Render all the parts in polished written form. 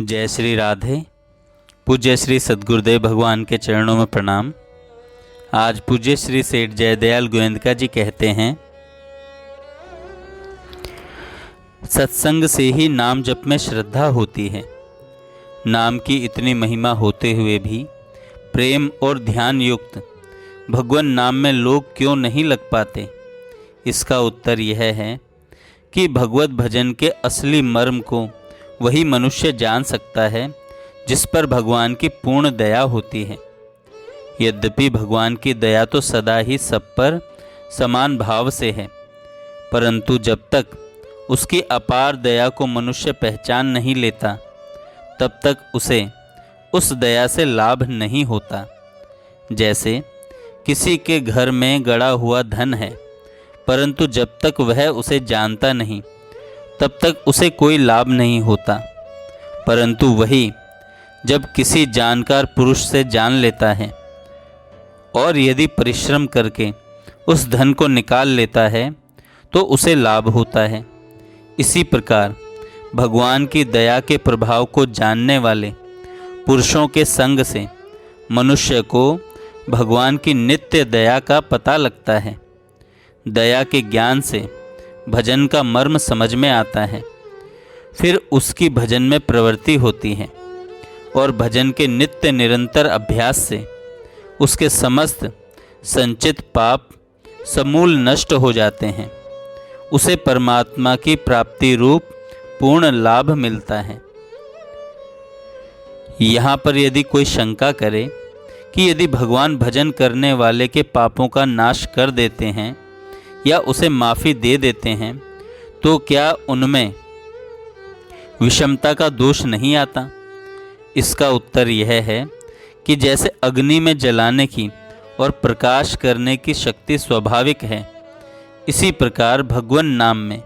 जय श्री राधे। पूज्य श्री सद्गुरुदेव भगवान के चरणों में प्रणाम। आज पूज्य श्री सेठ जयदयाल गोयंदका जी कहते हैं, सत्संग से ही नाम जप में श्रद्धा होती है। नाम की इतनी महिमा होते हुए भी प्रेम और ध्यान युक्त भगवान नाम में लोग क्यों नहीं लग पाते? इसका उत्तर यह है कि भगवत भजन के असली मर्म को वही मनुष्य जान सकता है जिस पर भगवान की पूर्ण दया होती है। यद्यपि भगवान की दया तो सदा ही सब पर समान भाव से है, परंतु जब तक उसकी अपार दया को मनुष्य पहचान नहीं लेता तब तक उसे उस दया से लाभ नहीं होता। जैसे किसी के घर में गड़ा हुआ धन है, परंतु जब तक वह उसे जानता नहीं तब तक उसे कोई लाभ नहीं होता, परंतु वही जब किसी जानकार पुरुष से जान लेता है और यदि परिश्रम करके उस धन को निकाल लेता है तो उसे लाभ होता है। इसी प्रकार भगवान की दया के प्रभाव को जानने वाले पुरुषों के संग से मनुष्य को भगवान की नित्य दया का पता लगता है। दया के ज्ञान से भजन का मर्म समझ में आता है, फिर उसकी भजन में प्रवृत्ति होती है और भजन के नित्य निरंतर अभ्यास से उसके समस्त संचित पाप समूल नष्ट हो जाते हैं। उसे परमात्मा की प्राप्ति रूप पूर्ण लाभ मिलता है। यहाँ पर यदि कोई शंका करे कि यदि भगवान भजन करने वाले के पापों का नाश कर देते हैं या उसे माफ़ी दे देते हैं तो क्या उनमें विषमता का दोष नहीं आता? इसका उत्तर यह है कि जैसे अग्नि में जलाने की और प्रकाश करने की शक्ति स्वाभाविक है, इसी प्रकार भगवान नाम में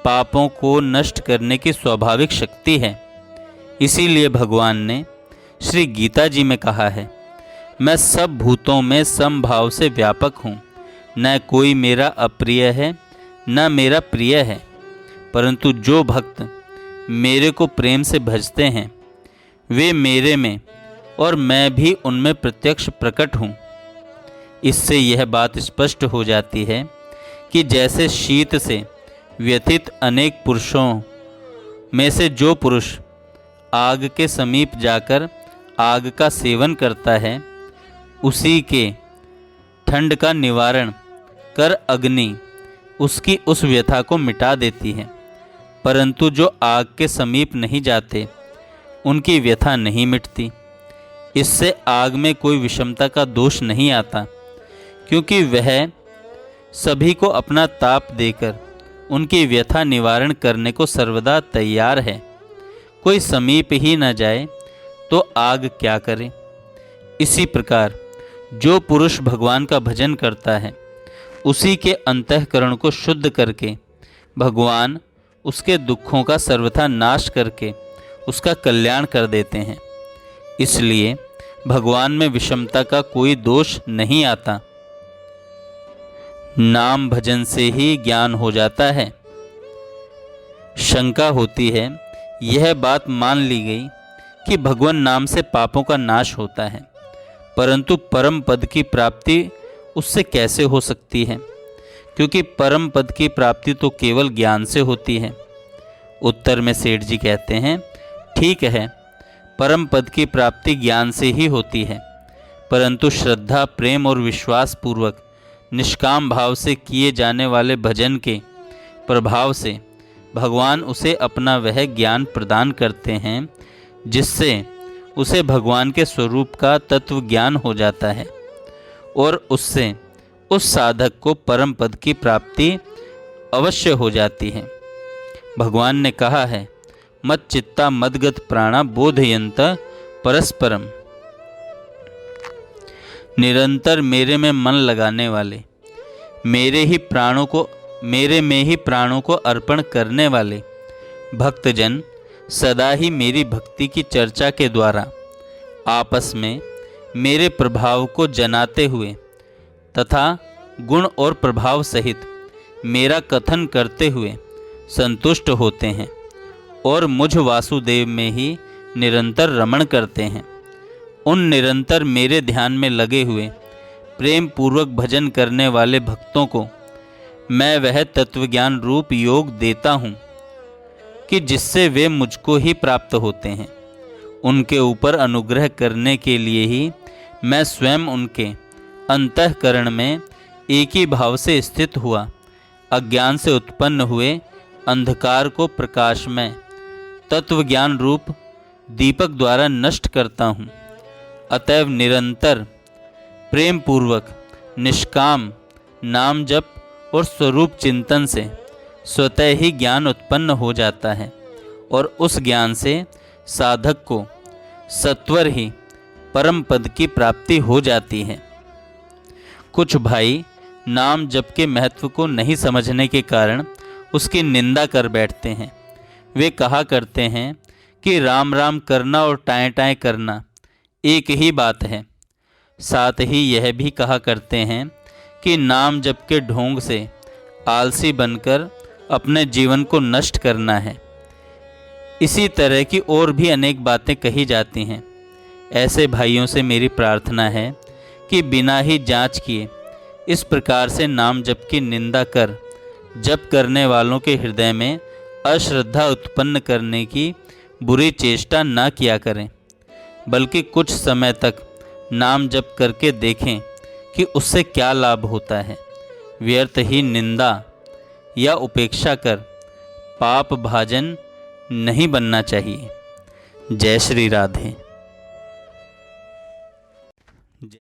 पापों को नष्ट करने की स्वाभाविक शक्ति है। इसीलिए भगवान ने श्री गीता जी में कहा है, मैं सब भूतों में समभाव से व्यापक हूँ, न कोई मेरा अप्रिय है न मेरा प्रिय है, परंतु जो भक्त मेरे को प्रेम से भजते हैं वे मेरे में और मैं भी उनमें प्रत्यक्ष प्रकट हूँ। इससे यह बात स्पष्ट हो जाती है कि जैसे शीत से व्यथित अनेक पुरुषों में से जो पुरुष आग के समीप जाकर आग का सेवन करता है, उसी के ठंड का निवारण कर अग्नि उसकी उस व्यथा को मिटा देती है, परंतु जो आग के समीप नहीं जाते उनकी व्यथा नहीं मिटती। इससे आग में कोई विषमता का दोष नहीं आता, क्योंकि वह सभी को अपना ताप देकर उनकी व्यथा निवारण करने को सर्वदा तैयार है। कोई समीप ही न जाए तो आग क्या करे? इसी प्रकार जो पुरुष भगवान का भजन करता है उसी के अंतःकरण को शुद्ध करके भगवान उसके दुखों का सर्वथा नाश करके उसका कल्याण कर देते हैं। इसलिए भगवान में विषमता का कोई दोष नहीं आता। नाम भजन से ही ज्ञान हो जाता है। शंका होती है, यह बात मान ली गई कि भगवान नाम से पापों का नाश होता है, परंतु परम पद की प्राप्ति उससे कैसे हो सकती है? क्योंकि परम पद की प्राप्ति तो केवल ज्ञान से होती है। उत्तर में सेठ जी कहते हैं, ठीक है, परम पद की प्राप्ति ज्ञान से ही होती है, परंतु श्रद्धा, प्रेम और विश्वास पूर्वक निष्काम भाव से किए जाने वाले भजन के प्रभाव से भगवान उसे अपना वह ज्ञान प्रदान करते हैं जिससे उसे भगवान के स्वरूप का तत्व ज्ञान हो जाता है और उससे उस साधक को परम पद की प्राप्ति अवश्य हो जाती है। भगवान ने कहा है, मत चित्ता मदगत प्राणा बोधयंत परस्परम। निरंतर मेरे में मन लगाने वाले, मेरे में ही प्राणों को अर्पण करने वाले भक्तजन सदा ही मेरी भक्ति की चर्चा के द्वारा आपस में मेरे प्रभाव को जनाते हुए तथा गुण और प्रभाव सहित मेरा कथन करते हुए संतुष्ट होते हैं और मुझ वासुदेव में ही निरंतर रमण करते हैं। उन निरंतर मेरे ध्यान में लगे हुए प्रेम पूर्वक भजन करने वाले भक्तों को मैं वह तत्वज्ञान रूप योग देता हूँ कि जिससे वे मुझको ही प्राप्त होते हैं। उनके ऊपर अनुग्रह करने के लिए ही मैं स्वयं उनके अंतःकरण में एक ही भाव से स्थित हुआ अज्ञान से उत्पन्न हुए अंधकार को प्रकाशमय तत्वज्ञान रूप दीपक द्वारा नष्ट करता हूँ। अतएव निरंतर प्रेम पूर्वक निष्काम नाम जप और स्वरूप चिंतन से स्वतः ही ज्ञान उत्पन्न हो जाता है और उस ज्ञान से साधक को सत्वर ही परम पद की प्राप्ति हो जाती है। कुछ भाई नाम जप के महत्व को नहीं समझने के कारण उसकी निंदा कर बैठते हैं। वे कहा करते हैं कि राम राम करना और टाएं टाएं करना एक ही बात है। साथ ही यह भी कहा करते हैं कि नाम जप के ढोंग से आलसी बनकर अपने जीवन को नष्ट करना है। इसी तरह की और भी अनेक बातें कही जाती हैं। ऐसे भाइयों से मेरी प्रार्थना है कि बिना ही जांच किए इस प्रकार से नाम जप की निंदा कर जप करने वालों के हृदय में अश्रद्धा उत्पन्न करने की बुरी चेष्टा न किया करें, बल्कि कुछ समय तक नाम जप करके देखें कि उससे क्या लाभ होता है। व्यर्थ ही निंदा या उपेक्षा कर पाप भाजन नहीं बनना चाहिए। जय श्री राधे।